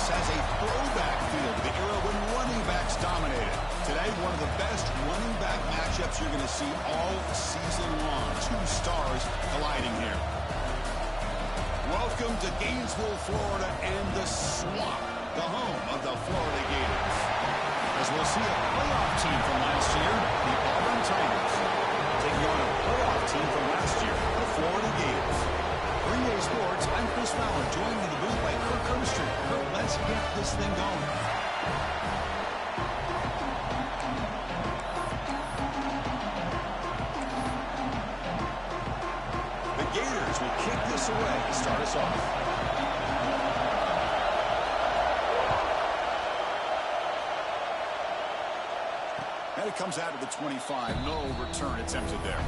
has a throwback feel to the era when running backs dominated. Today, one of the best running back matchups you're going to see all season long. Two stars colliding here. Welcome to Gainesville, Florida, and the Swamp, the home of the Florida Gators. As we'll see a playoff team from last year, the Auburn Tigers, taking on a playoff team from last year, the Florida Gators. 3-Day Sports, I'm Chris Fowler, joined in the booth by Kirk Herbstreit. Kirk, let's get this thing going. The Gators will kick this away to start us off. And it comes out of the 25. No return attempted there.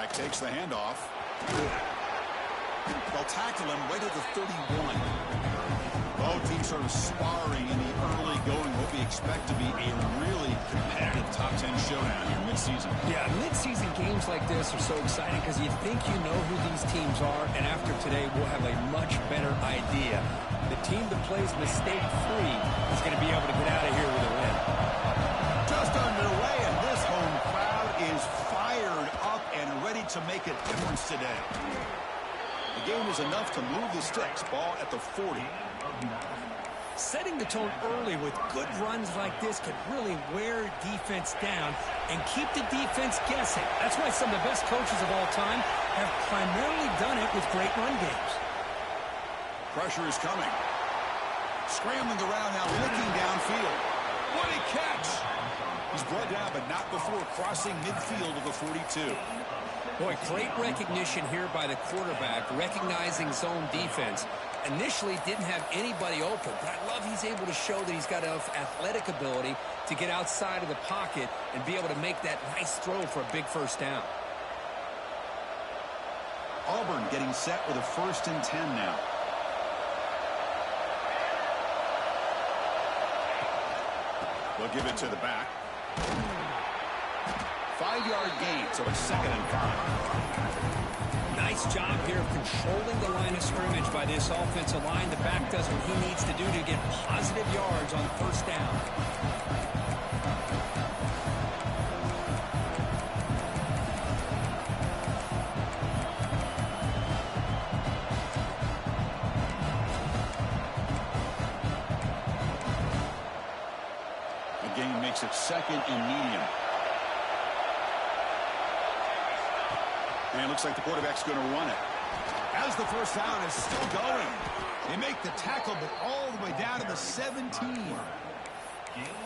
Takes the handoff. They'll tackle him right at the 31. Both teams sort of sparring in the early going. What we expect to be a really competitive top 10 showdown here mid-season. Yeah, mid-season games like this are so exciting because you think you know who these teams are, and after today we'll have a much better idea. The team that plays mistake-free is going to be able to get out of here with a win. Just underway, and this home crowd is fired up and ready to make a difference today. The game is enough to move the sticks. Ball at the 40. Setting the tone early with good runs like this could really wear defense down and keep the defense guessing. That's why some of the best coaches of all time have primarily done it with great run games. Pressure is coming. Scrambling around now, looking downfield. What a catch! He's brought down, but not before crossing midfield of the 42. Boy, great recognition here by the quarterback, recognizing zone defense. Initially didn't have anybody open, but I love he's able to show that he's got enough athletic ability to get outside of the pocket and be able to make that nice throw for a big first down. Auburn getting set with a 1st and 10 now. They'll give it to the back. 5-yard gain, so it's 2nd and 5. Nice job here of controlling the line of scrimmage by this offensive line. The back does what he needs to do to get positive yards on 1st down. The game makes it 2nd and medium. And it looks like the quarterback's going to run it. As the first down is still going. They make the tackle, but all the way down to the 17.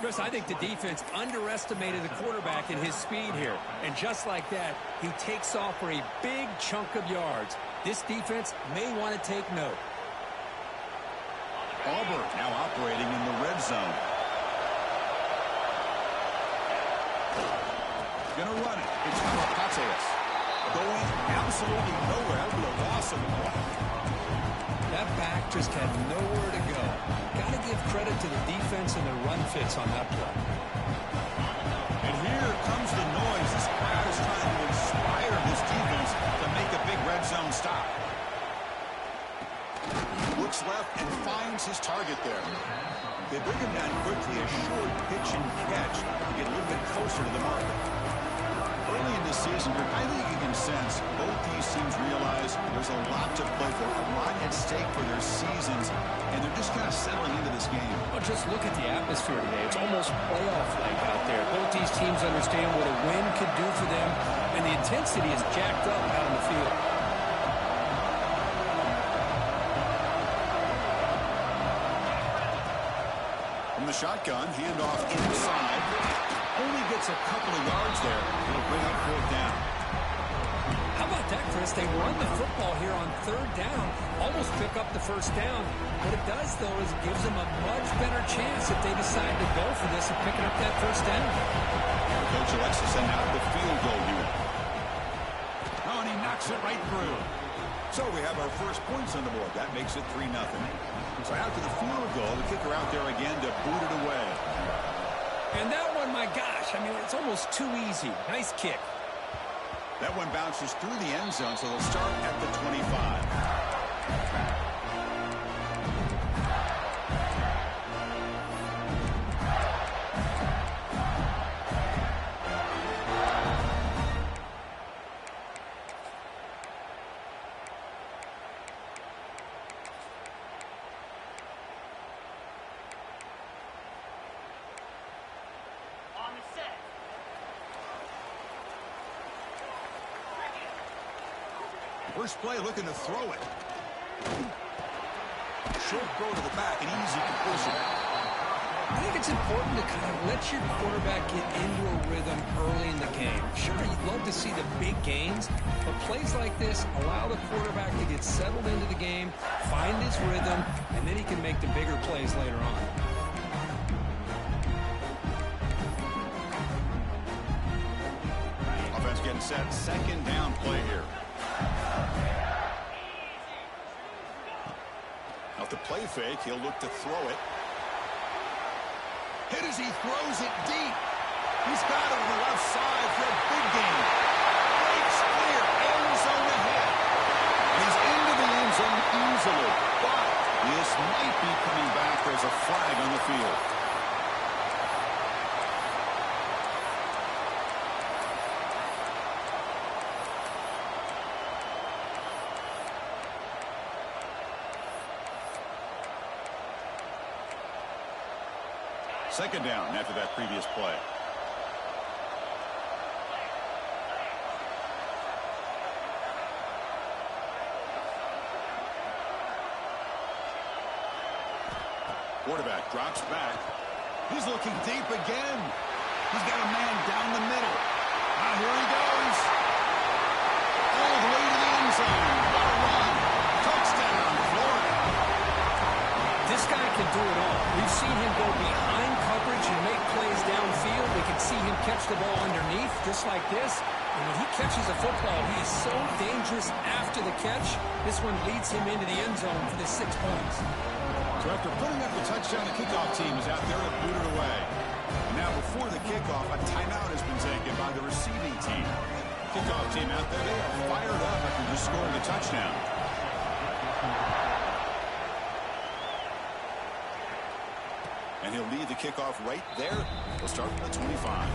Chris, I think the defense underestimated the quarterback in his speed here. And just like that, he takes off for a big chunk of yards. This defense may want to take note. Auburn now operating in the red zone. Going to run it. It's Papateas. Going absolutely nowhere. That would be a loss of the ball. That back just had nowhere to go. Got to give credit to the defense and the run fits on that play. And here comes the noise. This crowd is trying to inspire this defense to make a big red zone stop. Looks left and finds his target there. They bring him down quickly. A short pitch and catch to get a little bit closer to the marker. Early in this season, I think you can sense both these teams realize there's a lot to play for, a lot at stake for their seasons, and they're just kind of settling into this game. Well, just look at the atmosphere today. It's almost playoff-like out there. Both these teams understand what a win could do for them, and the intensity is jacked up out on the field. From the shotgun, handoff inside. Only gets a couple of yards there. It'll bring up 4th down. How about that, Chris? They run the football here on 3rd down, almost pick up the 1st down. What it does, though, is it gives them a much better chance if they decide to go for this and picking up that 1st down. Coach elects to send out the field goal unit. Oh, and he knocks it right through. So we have our first points on the board. That makes it 3-0. So after the field goal, the kicker out there again to boot it away. And that one, my gosh, I mean, it's almost too easy. Nice kick. That one bounces through the end zone, so they'll start at the 25. First play looking to throw it. Short throw to the back, an easy completion. I think it's important to kind of let your quarterback get into a rhythm early in the game. Sure, you'd love to see the big gains, but plays like this allow the quarterback to get settled into the game, find his rhythm, and then he can make the bigger plays later on. Offense getting set. Second down play here. Off the play fake, he'll look to throw it. Hit as he throws it deep. He's got it on the left side for a big gain. Breaks clear, end zone ahead. And he's into the end zone easily. But this might be coming back. There's a flag on the field. Second down after that previous play. Quarterback drops back. He's looking deep again. He's got a man down the middle. Now here he goes. All the way to the end zone. What a run. Touchdown, Florida. This guy can do it all. We've seen him go behind coverage and make plays downfield. We can see him catch the ball underneath, just like this. And when he catches a football, he is so dangerous after the catch. This one leads him into the end zone for the 6 points. So after putting up the touchdown, the kickoff team is out there to boot it away. And now before the kickoff, a timeout has been taken by the receiving team. Kickoff team out there, they are fired up after just scoring a touchdown. And he'll lead the kickoff right there. We'll start from the 25.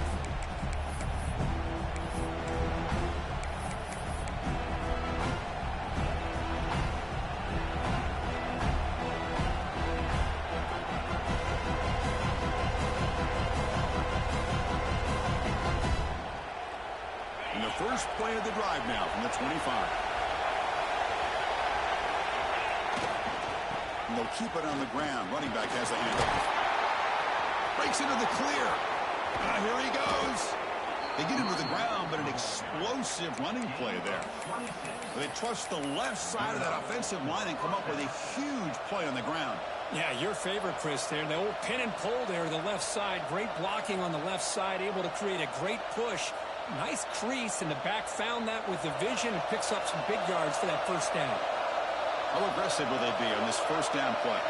And the first play of the drive now from the 25. And they'll keep it on the ground. Running back has the handoff. Breaks into the clear. Here he goes. They get into the ground, but an explosive running play there. They trust the left side of that offensive line and come up with a huge play on the ground. Yeah, your favorite, Chris, there. The old pin and pull there, the left side. Great blocking on the left side, able to create a great push. Nice crease, and the back found that with the vision and picks up some big yards for that first down. How aggressive will they be on this first down play?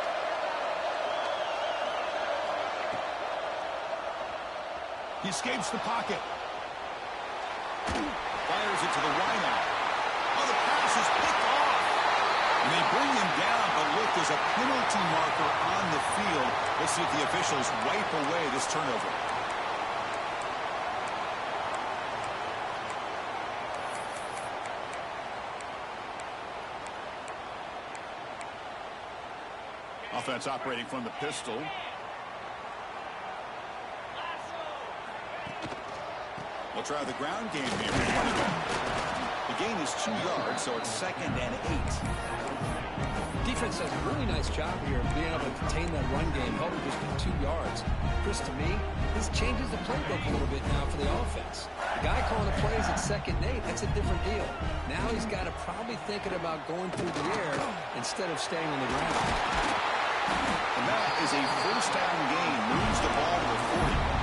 He escapes the pocket. Fires it to the wideout. Oh, the pass is picked off. And they bring him down, but look, there's a penalty marker on the field. Let's see if the officials wipe away this turnover. Offense operating from the pistol. They'll try the ground game here. The gain is 2 yards, so it's 2nd and 8. Defense does a really nice job here of being able to contain that run game, helping just get 2 yards. Chris, to me, this changes the playbook a little bit now for the offense. The guy calling the plays at 2nd and 8, that's a different deal. Now he's got to probably thinking about going through the air instead of staying on the ground. And that is a first down gain. Moves the ball to the 40.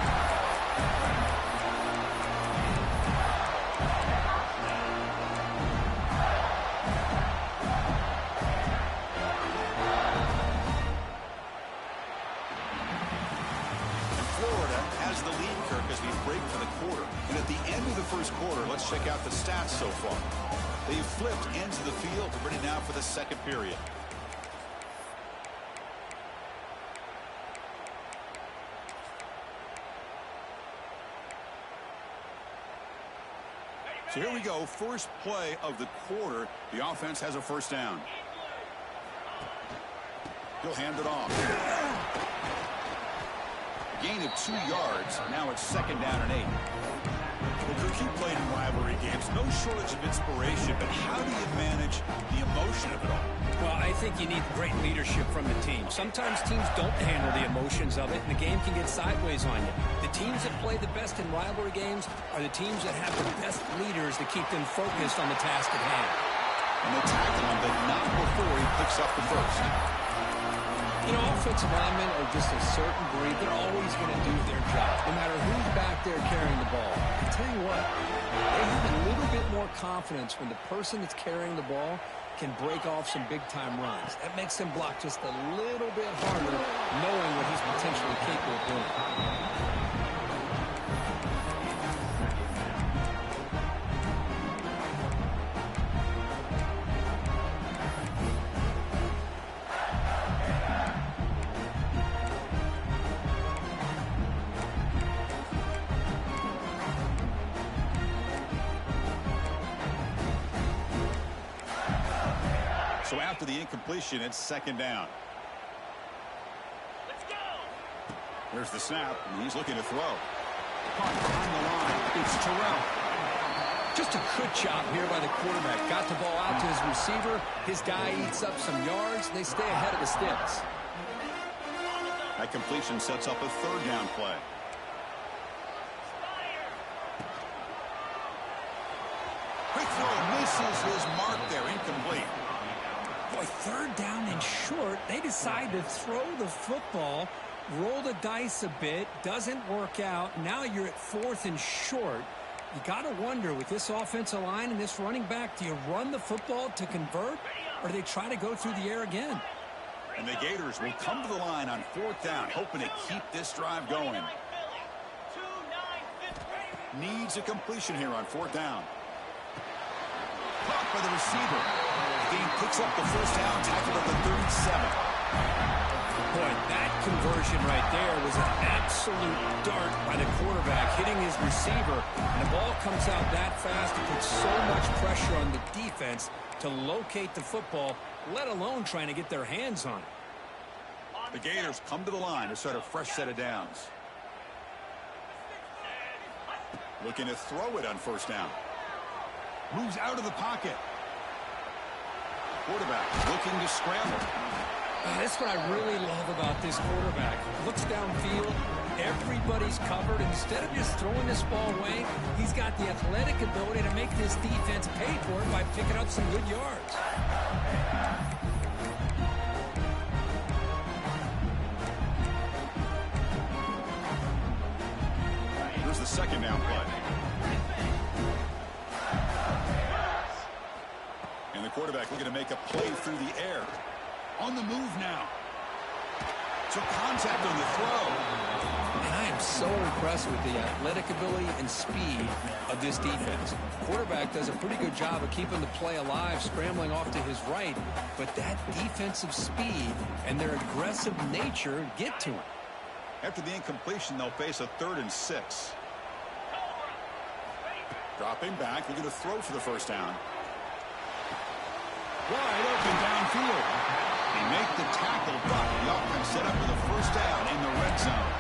the quarter. And at the end of the first quarter, let's check out the stats so far. They've flipped ends of the field. They're ready now for the second period. So here we go. First play of the quarter. The offense has a first down. He'll hand it off. Gain of 2 yards. Now it's second down and 8. Well, Cook, you played in rivalry games. No shortage of inspiration, but how do you manage the emotion of it all? Well, I think you need great leadership from the team. Sometimes teams don't handle the emotions of it, and the game can get sideways on you. The teams that play the best in rivalry games are the teams that have the best leaders to keep them focused on the task at hand. And they tackle him, but not before he picks up the first. You know, offensive linemen are just a certain breed. They're always going to do their job, no matter who's back there carrying the ball. I tell you what, they have a little bit more confidence when the person that's carrying the ball can break off some big-time runs. That makes him block just a little bit harder, knowing what he's potentially capable of doing. So after the incompletion, it's second down. Let's go. There's the snap, and he's looking to throw. Caught behind the line. It's Terrell. Just a good job here by the quarterback. Got the ball out to his receiver. His guy eats up some yards, and they stay ahead of the sticks. That completion sets up a third down play. Quick throw misses his mark there. Incomplete. Boy, third down and short. They decide to throw the football, roll the dice a bit, doesn't work out. Now you're at fourth and short. You got to wonder, with this offensive line and this running back, do you run the football to convert, or do they try to go through the air again? And the Gators will come to the line on fourth down, hoping to keep this drive going. Needs a completion here on fourth down. Caught by the receiver. The game picks up the first down, tackled at the 37. Boy, that conversion right there was an absolute dart by the quarterback, hitting his receiver. And the ball comes out that fast. It puts so much pressure on the defense to locate the football, let alone trying to get their hands on it. The Gators come to the line to start a fresh set of downs. Looking to throw it on first down. Moves out of the pocket. Quarterback looking to scramble. That's what I really love about this quarterback. Looks downfield. Everybody's covered. Instead of just throwing this ball away, he's got the athletic ability to make this defense pay for it by picking up some good yards. Here's the second down play. And the quarterback looking to make a play through the air. On the move now. Took contact on the throw. And I am so impressed with the athletic ability and speed of this defense. Quarterback does a pretty good job of keeping the play alive, scrambling off to his right. But that defensive speed and their aggressive nature get to him. After the incompletion, they'll face a 3rd and 6. Dropping back, looking to throw for the first down. Wide open downfield. They make the tackle, but the offense set up for the first down in the red zone.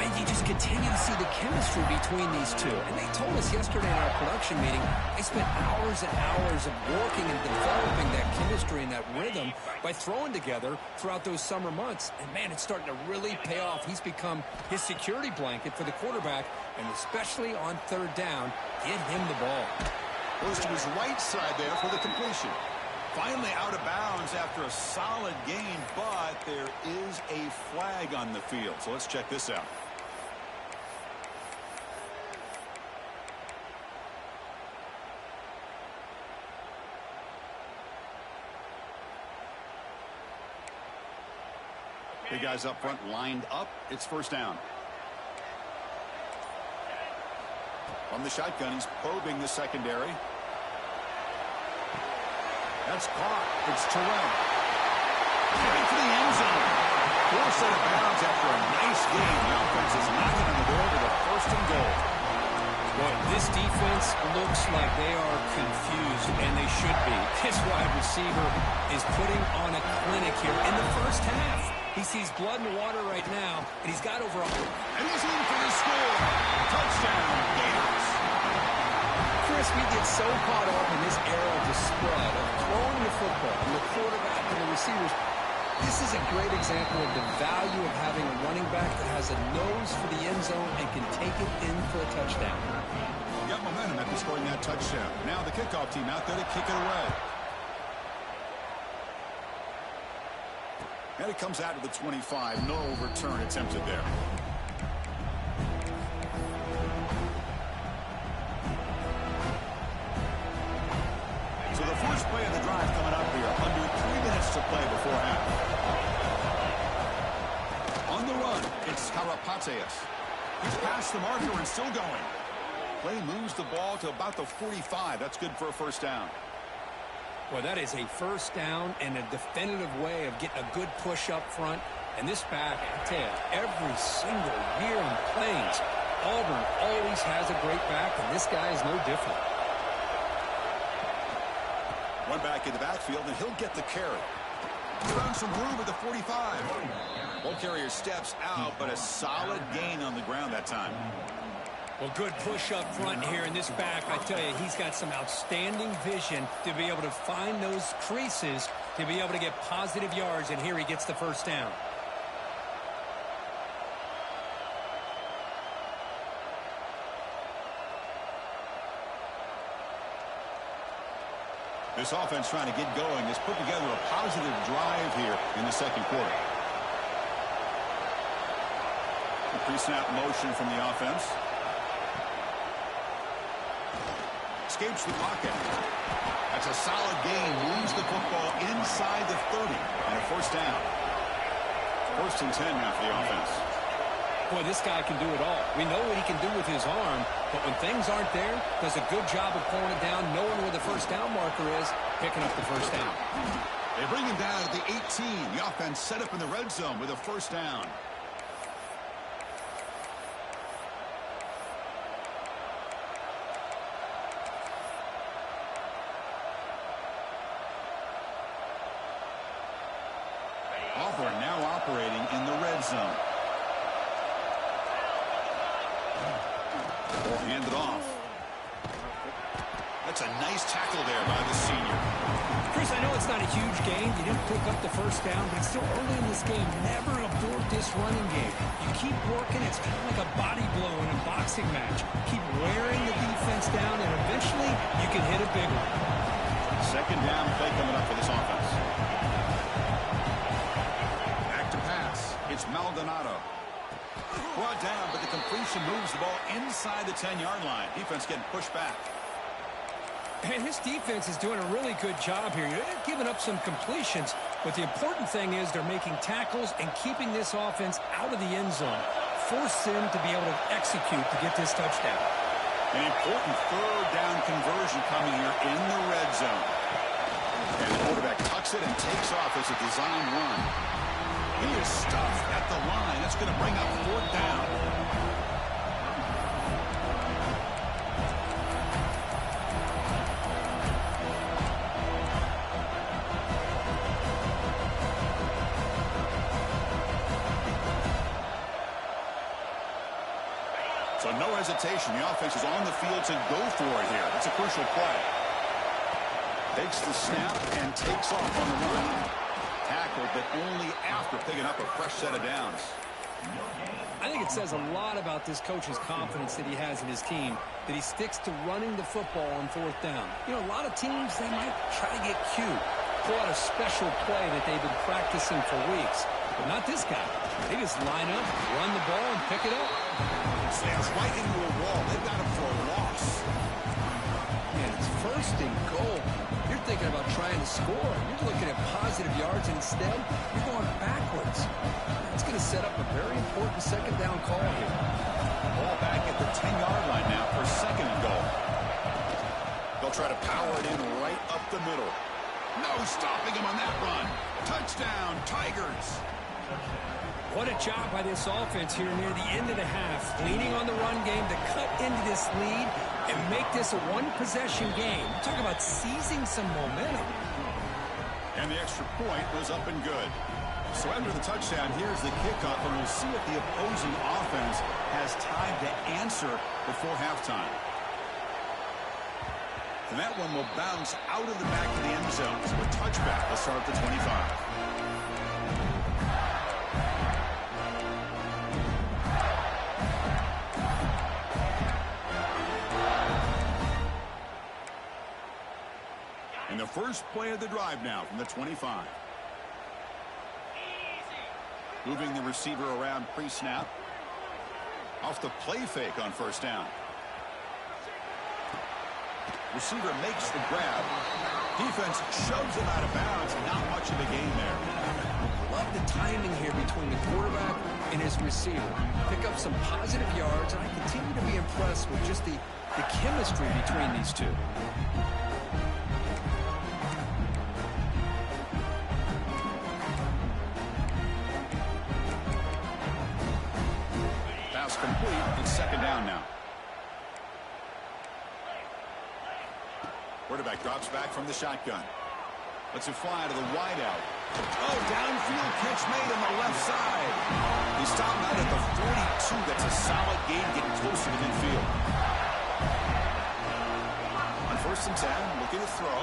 And you just continue to see the chemistry between these two. And they told us yesterday in our production meeting, they spent hours and hours of working and developing that chemistry and that rhythm by throwing together throughout those summer months. And, man, it's starting to really pay off. He's become his security blanket for the quarterback, and especially on third down, get him the ball. Goes to his right side there for the completion. Finally out of bounds after a solid gain, but there is a flag on the field. So let's check this out. Big guys up front lined up. It's first down. From the shotgun, he's probing the secondary. That's caught. It's Terrell. Heading for the end zone. Forced out of bounds after a nice game. The offense is knocking on the door to the first and goal. Boy, this defense looks like they are confused, and they should be. This wide receiver is putting on a clinic here in the first half. He sees blood in the water right now, and he's got over 100. And he's in for the score. Touchdown, Gators. Chris, we get so caught up in this era of the spread, of throwing the football, and the quarterback and the receivers. This is a great example of the value of having a running back that has a nose for the end zone and can take it in for a touchdown. Got momentum after scoring that touchdown. Now the kickoff team out there to kick it away. And it comes out to the 25. No return attempted there. So the first play of the drive coming up here. Under 3 minutes to play before half. On the run, it's Karapateas. He's past the marker and still going. Play moves the ball to about the 45. That's good for a first down. Well, that is a first down and a definitive way of getting a good push up front. And this back, I tell you, every single year in Plains, Auburn always has a great back, and this guy is no different. One back in the backfield, and he'll get the carry. Found some room at the 45. Ball carrier steps out, but a solid gain on the ground that time. Well, good push up front here in this back. I tell you, he's got some outstanding vision to be able to find those creases, to be able to get positive yards, and here he gets the first down. This offense trying to get going has put together a positive drive here in the second quarter. Pre-snap motion from the offense. Escapes the pocket. That's a solid gain. Moves the football inside the 30. And a first down. First and 10 now for the offense. Boy, this guy can do it all. We know what he can do with his arm, but when things aren't there, does a good job of pulling it down, knowing where the first down marker is, picking up the first down. They bring him down at the 18. The offense set up in the red zone with a first down. Auburn now operating in the red zone. Ball handed off. That's a nice tackle there by the senior. Chris, I know it's not a huge game. You didn't pick up the first down, but it's still early in this game. Never abort this running game. You keep working. It's kind of like a body blow in a boxing match. Keep wearing the defense down, and eventually you can hit a big one. Second down play coming up for this offense. Back to pass. It's Maldonado. Brought down, but the completion moves the ball inside the 10-yard line. Defense getting pushed back. And his defense is doing a really good job here. They're giving up some completions, but the important thing is they're making tackles and keeping this offense out of the end zone. Force him to be able to execute to get this touchdown. An important third down conversion coming here in the red zone. And the quarterback tucks it and takes off as a design run. He is stuffed at the line. That's going to bring up fourth down. So no hesitation. The offense is on the field to go for it here. That's a crucial play. Takes the snap and takes off on the run. Tackled, but only after picking up a fresh set of downs. I think it says a lot about this coach's confidence that he has in his team, that he sticks to running the football on fourth down. You know, a lot of teams, they might try to get cute, pull out a special play that they've been practicing for weeks. But not this guy. They just line up, run the ball, and pick it up. Slams right into a wall. They've got him for a loss. And it's first and goal. You're thinking about trying to score. You're looking at positive yards, and instead, you're going backwards. That's going to set up a very important second down call here. Ball back at the 10-yard line now for second They'll try to power it in right up the middle. No stopping him on that run. Touchdown, Tigers. What a job by this offense here near the end of the half, leaning on the run game to cut into this lead and make this a one-possession game. Talk about seizing some momentum. And the extra point was up and good. So after the touchdown, here's the kickoff, and we'll see if the opposing offense has time to answer before halftime. And that one will bounce out of the back of the end zone. So a touchback will start at the 25. And the first play of the drive now from the 25. Moving the receiver around pre-snap. Off the play fake on first down. Receiver makes the grab. Defense shoves him out of bounds. Not much of a gain there. Love the timing here between the quarterback and his receiver. Pick up some positive yards, and I continue to be impressed with just the chemistry between these two. Pass complete. It's second down now. Quarterback drops back from the shotgun. Lets it fly to the wideout. Oh, downfield catch made on the left side. He stopped out at the 42. That's a solid gain, getting closer to midfield. On first and 10, looking to throw.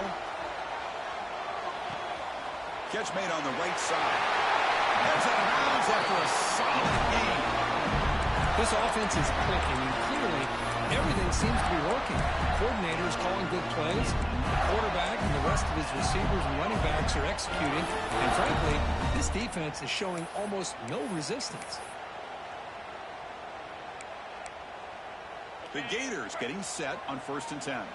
Catch made on the right side. That's out of bounds after a solid gain. This offense is clicking, and clearly everything seems to be working. The coordinator is calling good plays. The quarterback and the rest of his receivers and running backs are executing. And frankly, this defense is showing almost no resistance. The Gators getting set on first and 10.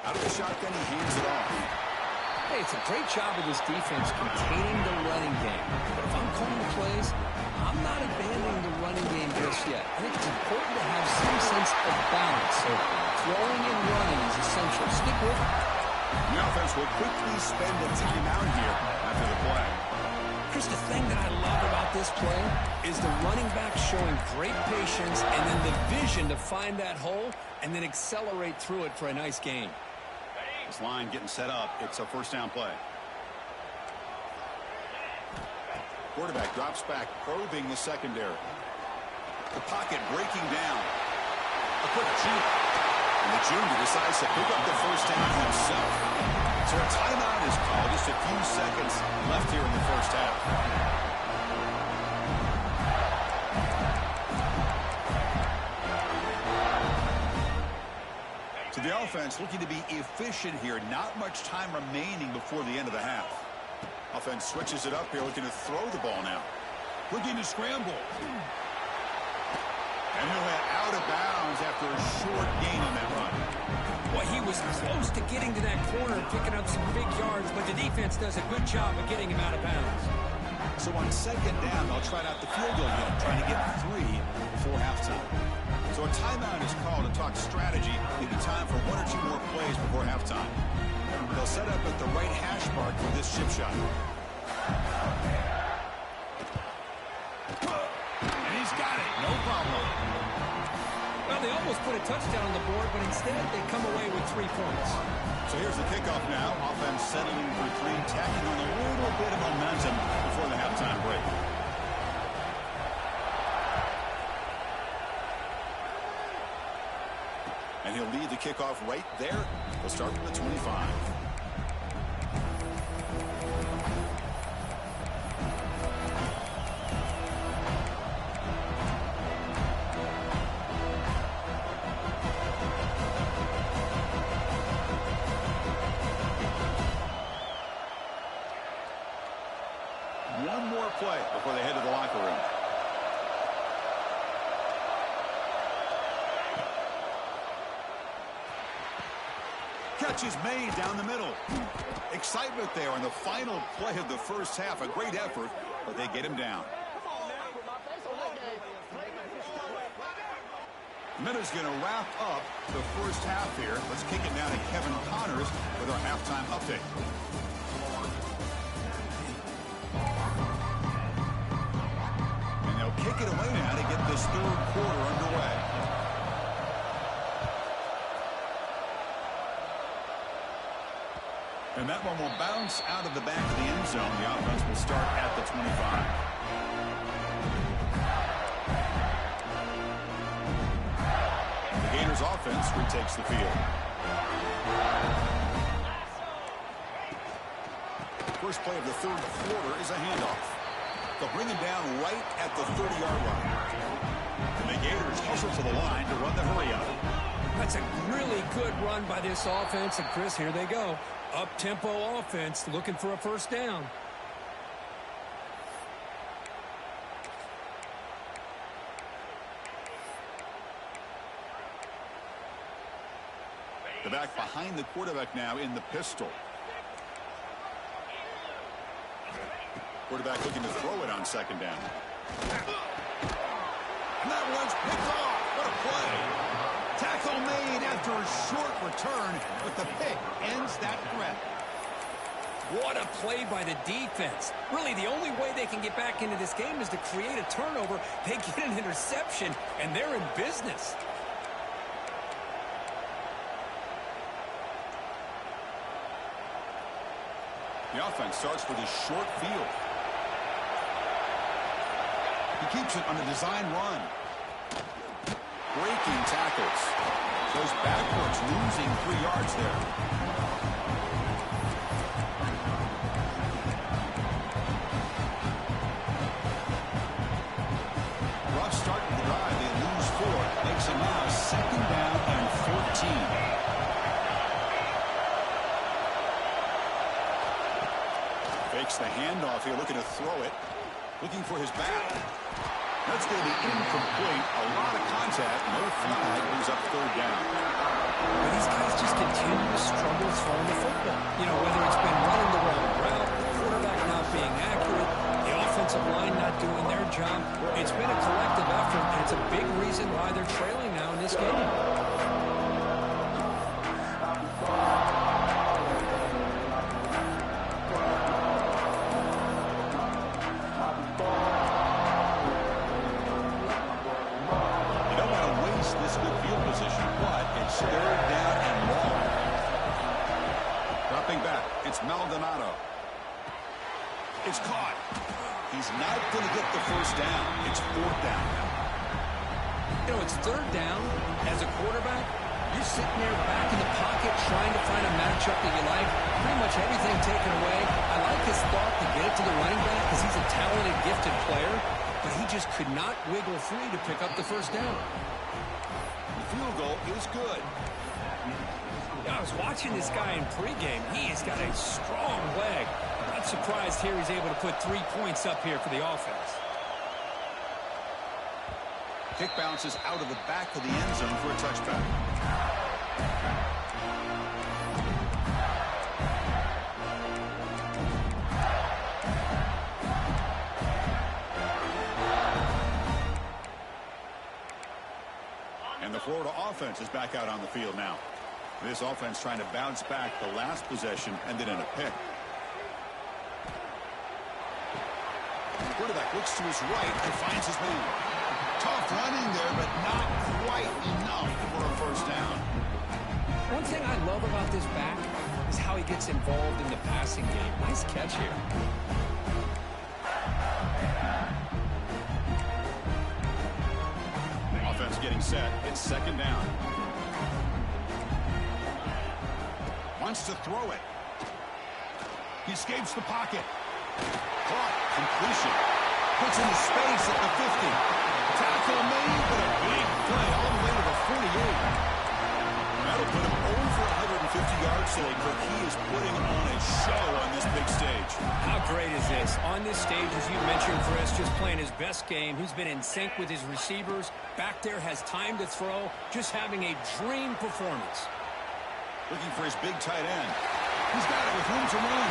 Out of the shotgun, he hands it off. Hey, it's a great job of this defense containing the running game. But if I'm calling the plays, I'm not abandoning the running game just yet. I think it's important to have some sense of balance. So throwing and running is essential. Stick with it. The offense will quickly spend a timeout here after the play. Chris, the thing that I love about this play is the running back showing great patience and then the vision to find that hole and then accelerate through it for a nice gain. This line getting set up. It's a first down play. Quarterback drops back, probing the secondary. The pocket breaking down. A quick juke. And the junior decides to pick up the first down himself. So a timeout is called. Just a few seconds left here in the first half. So the offense looking to be efficient here. Not much time remaining before the end of the half. Offense switches it up here, looking to throw the ball now. Looking to scramble. And he'll head out of bounds after a short gain on that run. Well, he was close to getting to that corner, picking up some big yards, but the defense does a good job of getting him out of bounds. So on second down, they'll try out the field goal unit, trying to get 3 before halftime. So a timeout is called to talk strategy. Maybe time for 1 or 2 more plays before halftime. They'll set up at the right hash mark for this chip shot. And he's got it. No problem. Well, they almost put a touchdown on the board, but instead they come away with 3 points. So here's the kickoff now. Offense settling for 3, tacking on a little bit of momentum before the halftime break. And he'll lead the kickoff right there. We'll start from the 25. One more play before they head to the locker room. Catch is made down the middle. Excitement there on the final play of the first half. A great effort, but they get him down. Minute's going to wrap up the first half here. Let's kick it now to Kevin Connors with our halftime update. And they'll kick it away now to get this third quarter underway. And that one will bounce out of the back of the end zone. The offense will start at the 25. Gators offense retakes the field. First play of the third quarter is a handoff. They'll bring him down right at the 30-yard line. And the Gators hustle to the line to run the hurry up. That's a really good run by this offense. And, Chris, here they go. Up-tempo offense looking for a first down. The back behind the quarterback now in the pistol. Quarterback looking to throw it on second down. And that one's picked off. What a play. Tackle made after a short return, but the pick ends that threat. What a play by the defense. Really, the only way they can get back into this game is to create a turnover. They get an interception, and they're in business. The offense starts with a short field. He keeps it on a design run. Breaking tackles. Goes backwards, losing 3 yards there. Rough start to the drive. They lose 4. Makes it now second down and 14. Fakes the handoff here, looking to throw it. Looking for his back. That's going to be incomplete. A lot of contact. No flag. Moves up third down. But these guys just continue to struggle throwing the football. You know, whether it's been running the wrong route, the quarterback not being accurate, the offensive line not doing their job. It's been a collective effort, and it's a big reason why they're trailing now in this game. It's caught. He's not going to get the first down. It's fourth down now. You know, it's third down. As a quarterback, you're sitting there back in the pocket trying to find a matchup that you like. Pretty much everything taken away. I like his thought to get it to the running back because he's a talented, gifted player. But he just could not wiggle free to pick up the first down. The field goal is good. I was watching this guy in pregame. He has got a strong leg. I'm not surprised here he's able to put 3 points up here for the offense. Kick bounces out of the back of the end zone for a touchback. And the Florida offense is back out on the field now. This offense trying to bounce back. The last possession ended in a pick. The quarterback looks to his right and finds his man. Tough running there, but not quite enough for a first down. One thing I love about this back is how he gets involved in the passing game. Nice catch here. Offense getting set. It's second down. Wants to throw it. He escapes the pocket. Caught. Completion. Puts into space at the 50. Tackle made, but a big play all the way to the 48. That'll put him over 150 yards today. He is putting on a show on this big stage. How great is this? On this stage, as you mentioned, Chris, just playing his best game. He's been in sync with his receivers. Back there, has time to throw. Just having a dream performance. Looking for his big tight end. He's got it with room to run.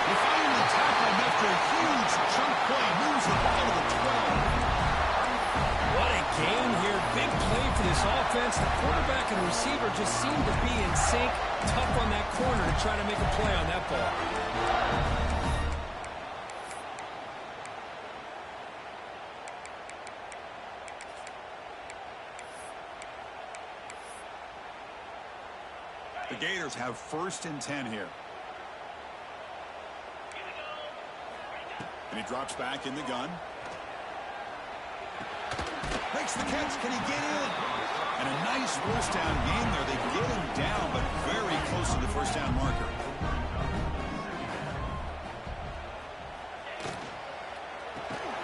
He finally tackled him after a huge chunk play. Moves the ball to the 12. What a game here. Big play for this offense, the quarterback and receiver just seem to be in sync, tough on that corner to try to make a play on that ball. The Gators have 1st and 10 here. And he drops back in the gun. Makes the catch. Can he get in? And a nice first down game there. They get him down, but very close to the first down marker.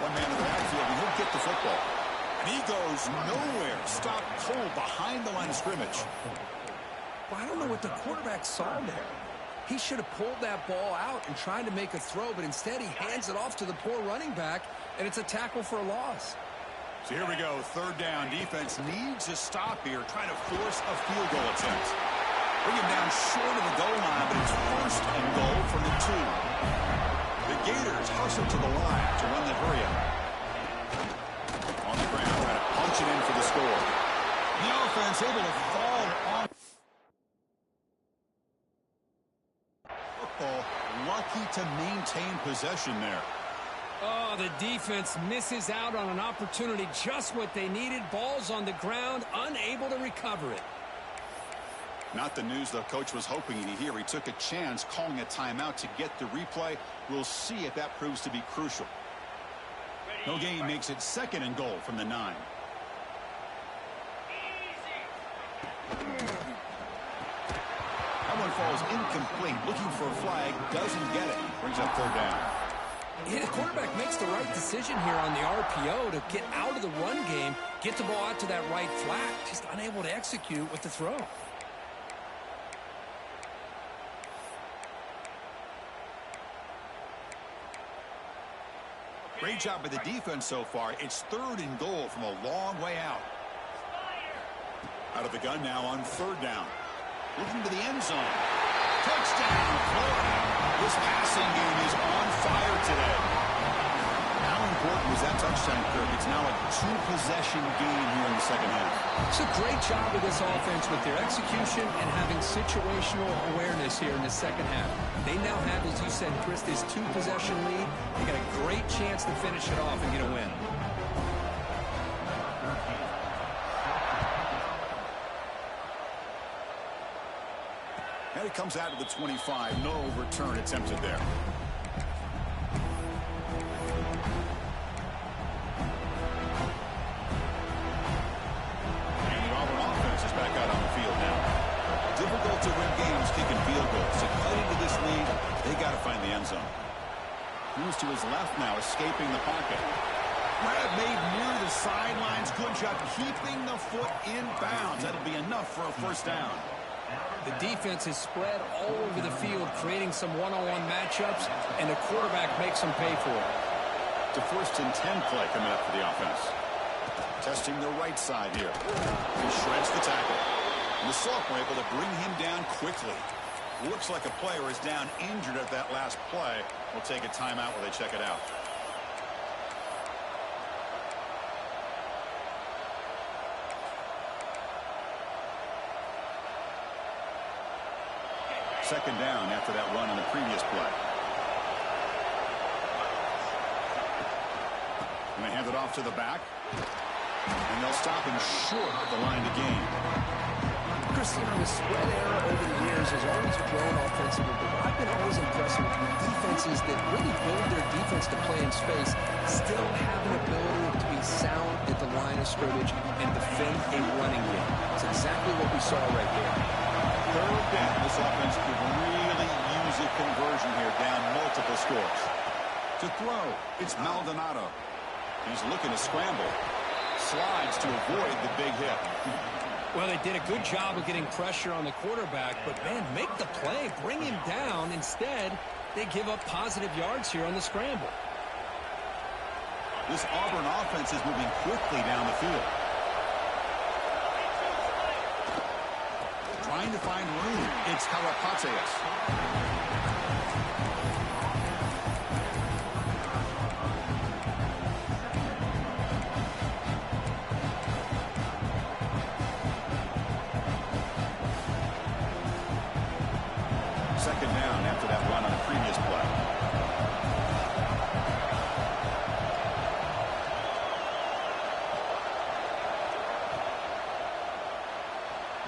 One man in the backfield, and he'll get the football. And he goes nowhere. Stopped cold behind the line of scrimmage. Well, I don't know what the quarterback saw there. He should have pulled that ball out and tried to make a throw, but instead he hands it off to the poor running back, and it's a tackle for a loss. So here we go, 3rd down. Defense needs a stop here, trying to force a field goal attempt. Bring him down short of the goal line, but it's 1st and goal from the 2. The Gators hustle to the line to run the hurry up. On the ground, trying to punch it in for the score. The offense able to fall off. Football lucky to maintain possession there. Oh, the defense misses out on an opportunity, just what they needed. Ball's on the ground, unable to recover it. Not the news the coach was hoping to hear. He took a chance calling a timeout to get the replay. We'll see if that proves to be crucial. No gain makes it 2nd and goal from the 9. That one falls incomplete. Looking for a flag, doesn't get it. Brings up 3rd down. Yeah, the quarterback makes the right decision here on the RPO to get out of the run game, get the ball out to that right flat, just unable to execute with the throw. Great job by the defense so far. It's 3rd and goal from a long way out. Out of the gun now on 3rd down. Looking to the end zone. Touchdown, Florida. This passing game is on fire today. How important was that touchdown, Kirk? It's now a 2-possession game here in the 2nd half. It's a great job with this offense with their execution and having situational awareness here in the 2nd half. They now have, as you said, Chris, this 2-possession lead. They got a great chance to finish it off and get a win. And it comes out of the 25. No return attempted there. And the Auburn offense is back out on the field now. Difficult to win games kicking field goals. To cut into this lead, they got to find the end zone. Moves to his left now, escaping the pocket. Grab made near the sidelines. Good job keeping the foot in bounds. That'll be enough for a 1st down. The defense is spread all over the field, creating some one-on-one matchups, and the quarterback makes them pay for it. To 1st and 10 play coming up for the offense. Testing the right side here. He shreds the tackle. And the sophomore able to bring him down quickly. Looks like a player is down injured at that last play. We'll take a timeout while they check it out. Second down after that run on the previous play. And they hand it off to the back. And they'll stop him short of the line to gain. Chris, the spread era over the years has always grown offensively, but I've been always impressed with defenses that really build their defense to play in space, still have an ability to be sound at the line of scrimmage and defend a running game. It's exactly what we saw right there. 3rd down. This offense could really use a conversion here, down multiple scores. To throw, it's Maldonado. He's looking to scramble. Slides to avoid the big hit. Well, they did a good job of getting pressure on the quarterback, but, man, make the play, bring him down. Instead, they give up positive yards here on the scramble. This Auburn offense is moving quickly down the field. Trying to find room. It's Karapateas.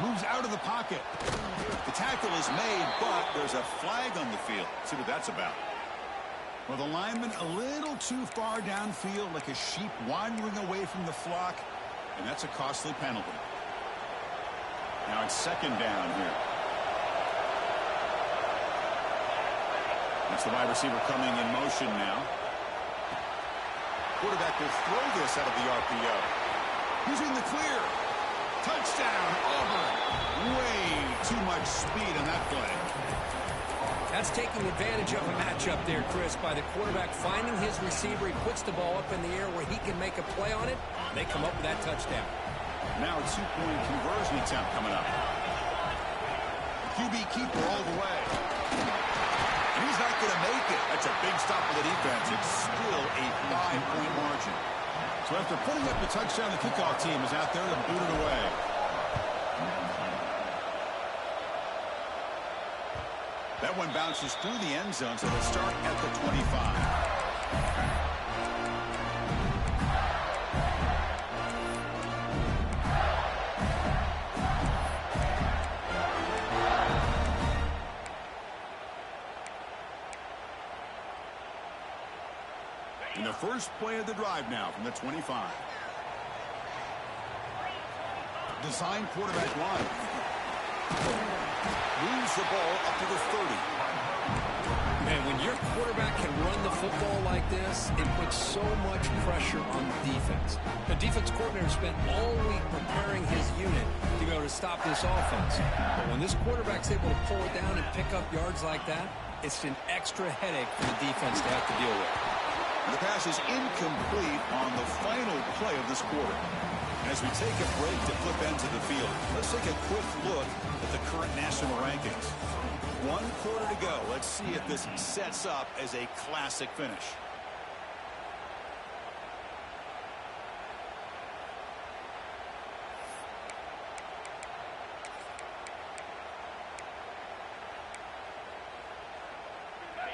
Moves out of the pocket. The tackle is made, but there's a flag on the field. Let's see what that's about. Well, the lineman a little too far downfield, like a sheep wandering away from the flock, and that's a costly penalty. Now it's second down here. That's the wide receiver coming in motion now. Quarterback will throw this out of the RPO. He's in the clear. Touchdown, Auburn. Way too much speed on that play. That's taking advantage of a matchup there, Chris, by the quarterback finding his receiver. He puts the ball up in the air where he can make a play on it. They come up with that touchdown. Now a two-point conversion attempt coming up. QB keeper all the way. And he's not going to make it. That's a big stop for the defense. It's still a 5-point margin. So after putting up the touchdown, the kickoff team is out there to boot it away. That one bounces through the end zone, so they'll start at the 25. In the first play of the drive now from the 25. Design quarterback line. Moves the ball up to the 30. Man, when your quarterback can run the football like this, it puts so much pressure on the defense. The defense coordinator spent all week preparing his unit to be able to stop this offense. But when this quarterback's able to pull it down and pick up yards like that, it's an extra headache for the defense to have to deal with. The pass is incomplete on the final play of this quarter. As we take a break to flip ends of the field, let's take a quick look at the current national rankings. 1 quarter to go. Let's see if this sets up as a classic finish.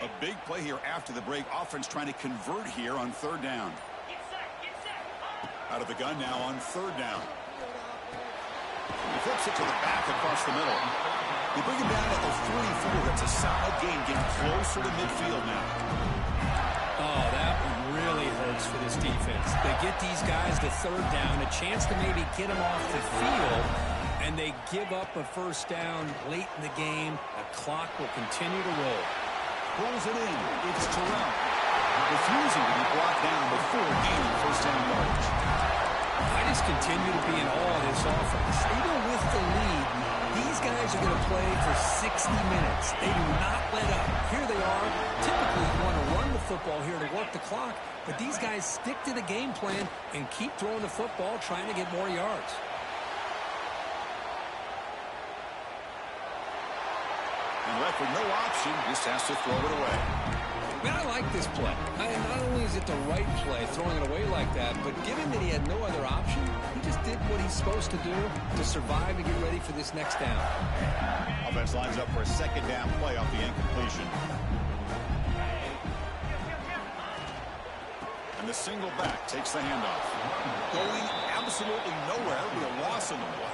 A big play here after the break. Offense trying to convert here on third down. Out of the gun now on third down. He flips it to the back across the middle. They bring him down at the 44. That's a solid gain, getting closer to midfield now. Oh, that one really hurts for this defense. They get these guys to third down, a chance to maybe get them off the field, and they give up a first down late in the game. The clock will continue to roll. Pulls it in. It's Terrell. Refusing to be brought down before gaining first down yards. I just continue to be in awe of this offense. Even with the lead, these guys are going to play for 60 minutes. They do not let up. Here they are. Typically, you want to run the football here to work the clock, but these guys stick to the game plan and keep throwing the football, trying to get more yards. And left with no option, just has to throw it away. Man, I like this play. Not only is it the right play, throwing it away like that, but given that he had no other option, he just did what he's supposed to do to survive and get ready for this next down. Offense lines up for a second down play off the incompletion. And the single back takes the handoff. Going absolutely nowhere. It'll be a loss on the play.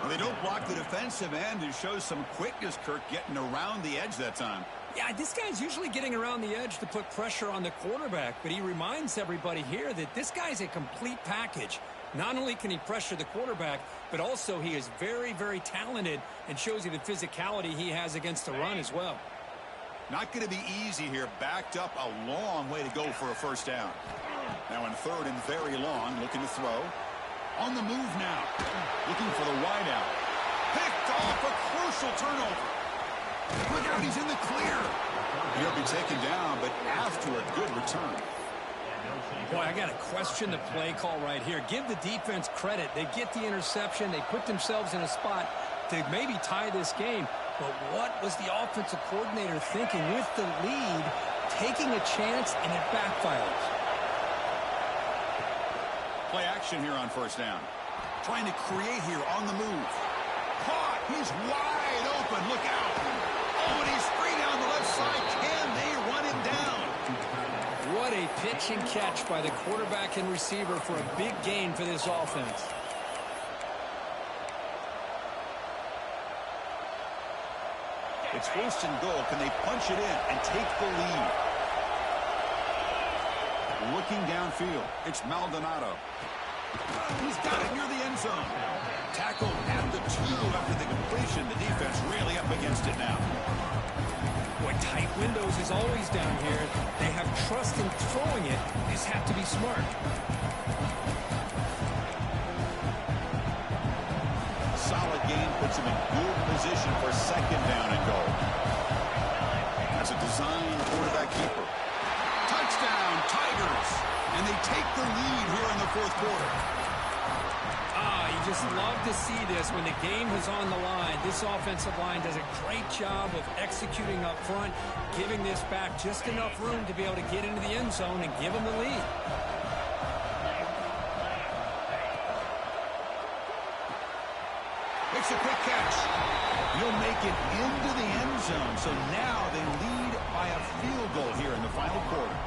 Well, they don't block the defensive end and shows some quickness, Kirk, getting around the edge that time. Yeah, this guy's usually getting around the edge to put pressure on the quarterback, but he reminds everybody here that this guy's a complete package. Not only can he pressure the quarterback, but also he is very, very talented and shows you the physicality he has against the run as well. Not going to be easy here. Backed up a long way to go for a first down. Now in third and very long, looking to throw. On the move now. Looking for the wideout. Picked off, a crucial turnover. Look out, he's in the clear. He'll be taken down, but after a good return. Boy, I got to question the play call right here. Give the defense credit. They get the interception. They put themselves in a spot to maybe tie this game. But what was the offensive coordinator thinking with the lead, taking a chance, and it backfires? Play action here on first down. Trying to create here on the move. Caught. He's wide open. Look out. Oh, and he's free down the left side. Can they run him down? What a pitch and catch by the quarterback and receiver for a big gain for this offense. It's first and goal. Can they punch it in and take the lead? Looking downfield, it's Maldonado. He's got it near the end zone. Tackled at the 2 after the completion. The defense really up against it now. Boy, tight windows is always down here. They have trust in throwing it. They just have to be smart. Solid game puts him in good position for second down and goal. That's a design quarterback keeper. Touchdown, Tigers! And they take the lead here in the fourth quarter. You just love to see this when the game is on the line. This offensive line does a great job of executing up front, giving this back just enough room to be able to get into the end zone and give them the lead. Makes a quick catch. He'll make it into the end zone. So now they lead by a field goal here in the final quarter.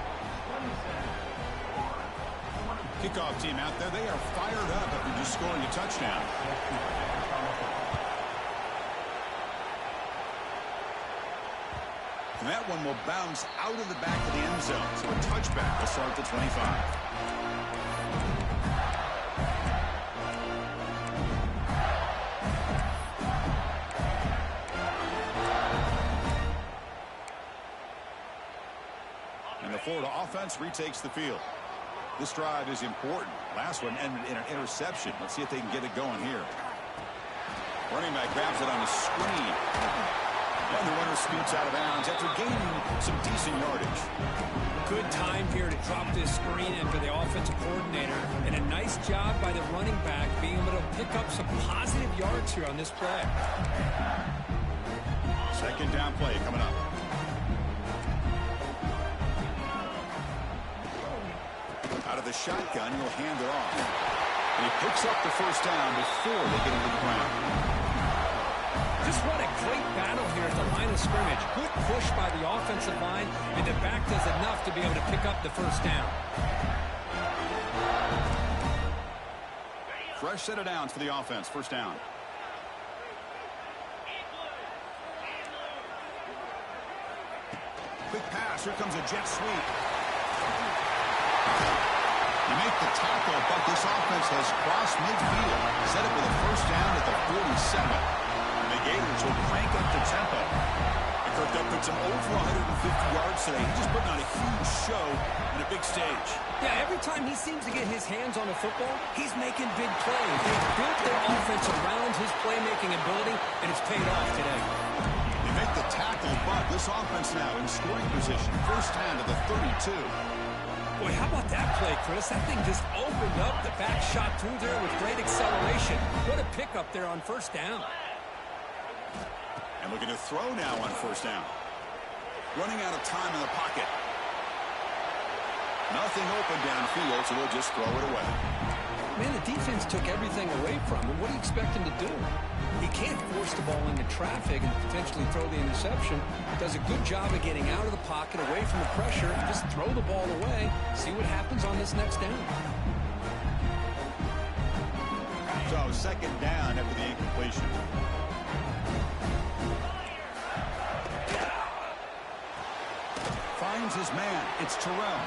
Kickoff team out there. They are fired up after just scoring a touchdown. And that one will bounce out of the back of the end zone. So a touchback will start at the 25. And the Florida offense retakes the field. This drive is important. Last one ended in an interception. Let's see if they can get it going here. Running back grabs it on a screen. And the runner scoots out of bounds after gaining some decent yardage. Good time here to drop this screen in for the offensive coordinator. And a nice job by the running back being able to pick up some positive yards here on this play. Second down play coming up. Out of the shotgun, he'll hand it off. And he picks up the first down before they get into the ground. Just what a great battle here at the line of scrimmage. Good push by the offensive line, and the back does enough to be able to pick up the first down. Fresh set of downs for the offense. First down. Quick pass. Here comes a jet sweep. You make the tackle, but this offense has crossed midfield. Set it with a first down at the 47. And the Gators will crank up the tempo. And Kirk puts him over 150 yards today. He's just putting on a huge show on a big stage. Yeah, every time he seems to get his hands on the football, he's making big plays. They've built their offense around his playmaking ability, and it's paid off today. They make the tackle, but this offense now in scoring position. First down to the 32. Boy, how about that play, Chris? That thing just opened up. The back shot through there with great acceleration. What a pickup there on first down. And looking to throw now on first down. Running out of time in the pocket. Nothing open downfield, so they'll just throw it away. Man, the defense took everything away from him. What do you expect him to do? He can't force the ball into traffic and potentially throw the interception. Does a good job of getting out of the pocket, away from the pressure, and just throw the ball away. See what happens on this next down. So second down after the incompletion. Finds his man. It's Terrell.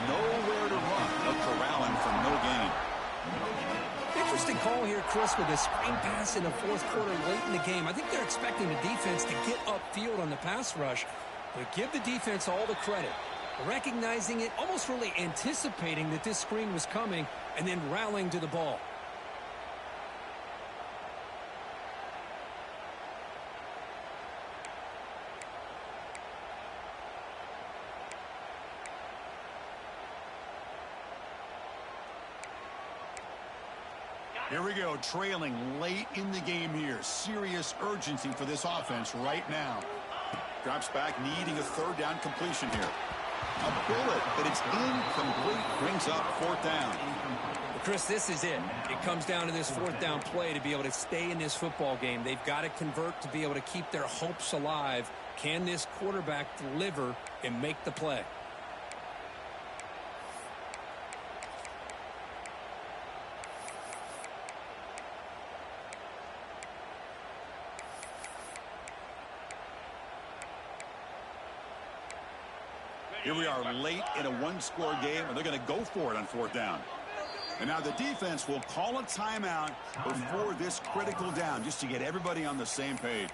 Nowhere to run. They'll corral him for no gain. Interesting call here, Chris, with a screen pass in the fourth quarter late in the game. I think they're expecting the defense to get upfield on the pass rush, but give the defense all the credit. Recognizing it, almost really anticipating that this screen was coming, and then rallying to the ball. Here we go, trailing late in the game here. Serious urgency for this offense right now. Drops back, needing a third down completion here. A bullet, but it's incomplete. Brings up fourth down. Well, Chris, this is it. It comes down to this fourth down play to be able to stay in this football game. They've got to convert to be able to keep their hopes alive. Can this quarterback deliver and make the play? Here we are late in a one-score game, and they're going to go for it on 4th down. And now the defense will call a timeout before this critical down, just to get everybody on the same page.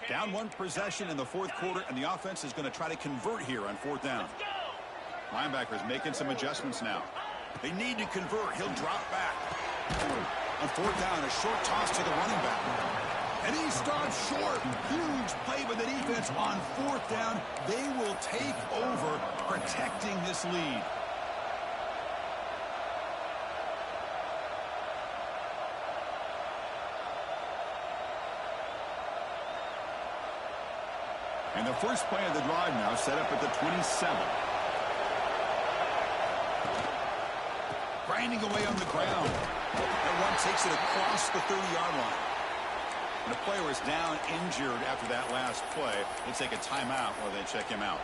Down 1 possession in the 4th quarter, and the offense is going to try to convert here on 4th down. Linebackers making some adjustments now. They need to convert. He'll drop back. On 4th down, a short toss to the running back. And he stops short. Huge play by the defense on 4th down. They will take over protecting this lead. And the first play of the drive now set up at the 27. Grinding away on the ground. And one takes it across the 30-yard line. And the player is down injured after that last play. They take a timeout while they check him out.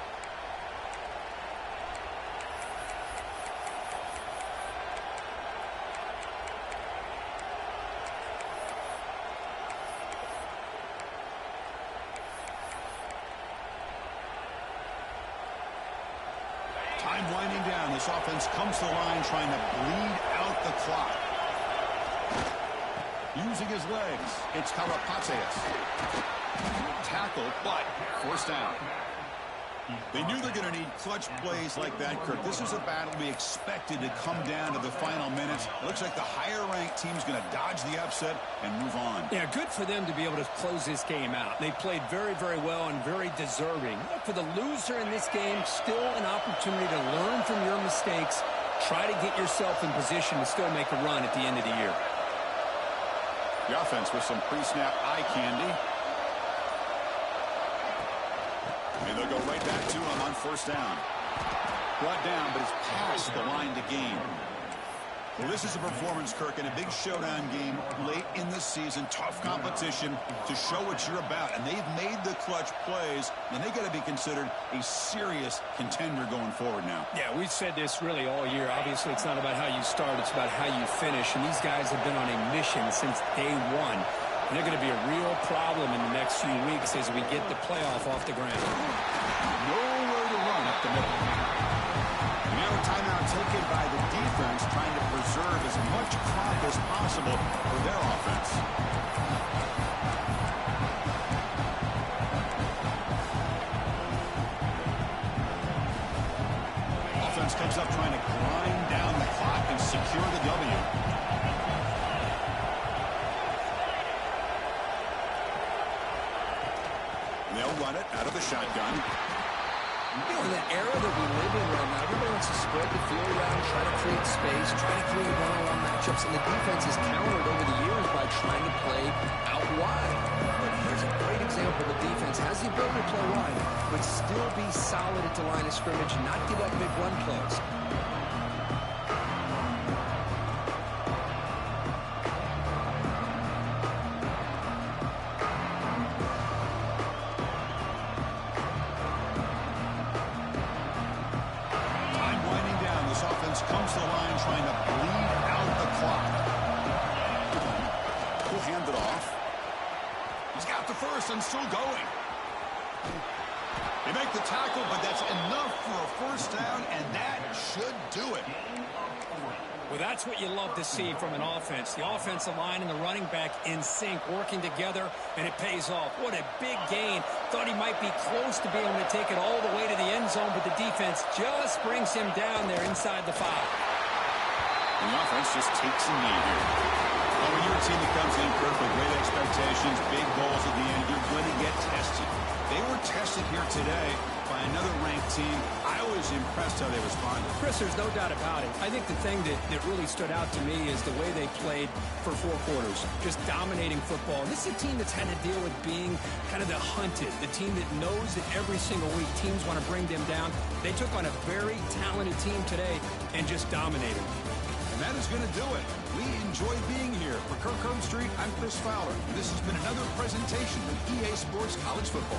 Time winding down. This offense comes to the line trying to bleed out the clock. Using his legs, it's Karapateas. Tackle, but forced down. They knew they're going to need clutch plays like that, Kirk. This is a battle we expected to come down to the final minutes. It looks like the higher-ranked team's going to dodge the upset and move on. Yeah, good for them to be able to close this game out. They played very, very well and very deserving. For the loser in this game, still an opportunity to learn from your mistakes. Try to get yourself in position to still make a run at the end of the year. The offense with some pre-snap eye candy. And they'll go right back to him on 1st down. Brought down, but it's past the line to gain. Well, this is a performance, Kirk, in a big showdown game late in the season. Tough competition to show what you're about. And they've made the clutch plays, and they got to be considered a serious contender going forward now. Yeah, we've said this really all year. Obviously, it's not about how you start. It's about how you finish. And these guys have been on a mission since day one. And they're going to be a real problem in the next few weeks as we get the playoff off the ground. Nowhere to run up the middle. Now a timeout taken by the defense, trying to preserve as much clock as possible for their offense. Offense comes up trying to grind down the clock and secure the W. They'll run it out of the shotgun. You know, in the era that we live in right now, everybody wants to spread the field around, try to create space, try to create one-on-one matchups, and the defense has countered over the years by trying to play out wide. But here's a great example. The defense has the ability to play wide, but still be solid at the line of scrimmage and not give up big run plays. Comes to the line trying to bleed out the clock. He'll hand it off. He's got the first and still going. They make the tackle, but that's enough for a 1st down, and that should do it. Well, that's what you love to see from an offense. The offensive line and the running back in sync, working together, and it pays off. What a big gain. Thought he might be close to being able to take it all the way to the end zone, but the defense just brings him down there inside the 5. And the offense just takes a knee here. Well, when you're a team that comes in, Kirk, with great expectations, big goals at the end, you're going to get tested. They were tested here today by another ranked team. I was impressed how they responded. Chris, there's no doubt about it. I think the thing that really stood out to me is the way they played for 4 quarters, just dominating football. And this is a team that's had to deal with being kind of the hunted, the team that knows that every single week teams want to bring them down. They took on a very talented team today and just dominated. And that is going to do it. We enjoy being here. For Kirk Herbstreit, I'm Chris Fowler. This has been another presentation of EA Sports College Football.